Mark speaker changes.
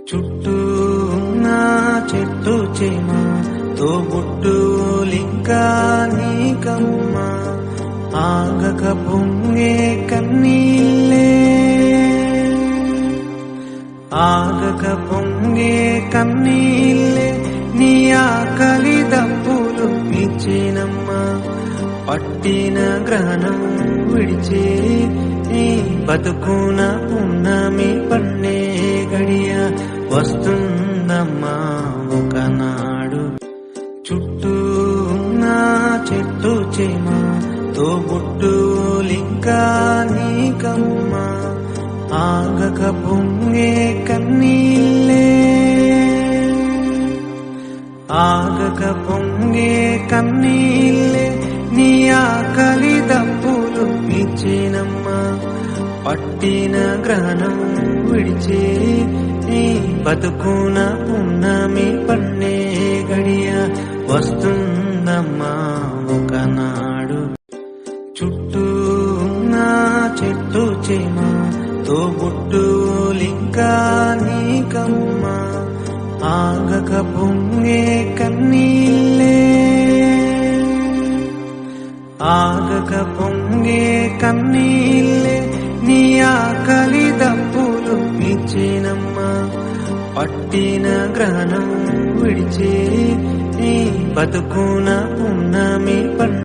Speaker 1: చుట్టూ ఉన్న చెట్టు చేమ తోబుట్టులింకా నీకమ్మ ఆగక పొంగే కన్నీళ్ళే ఆగక పొంగే కన్నీళ్ళే నీ ఆకలి దప్పులు ఇచ్చినమ్మ పట్టిన గ్రహణం విడిచి నీ బతుకున పున్నమి పన్నే గడియ వస్తుందమ్మా ఒకనాడు చుట్టూ ఉన్న చెట్టు చేమ తోబుట్టులింకా నీకమ్మ ఆగక పొంగే కన్నీళ్ళే ఆగక పొంగే కన్నీళ్ళే నీ ఆకలి దప్పులు ఇచ్చినమ్మ పట్టిన గ్రహణం విడిచి నీ బతుకున పున్నమి పన్నే గడియ వస్తుందమ్మా ఒకనాడు చుట్టూ ఉన్న చెట్టు చేమ తోబుట్టులింకా నీకమ్మ ఆగక పొంగే కన్నీళ్ళే ఆగక పొంగే కన్నీళ్ళే నీ ఆకలి దప్పులు ఇచ్చినమ్మ పట్టిన గ్రహణం విడిచి నీ బతుకున పున్నమి పన్నే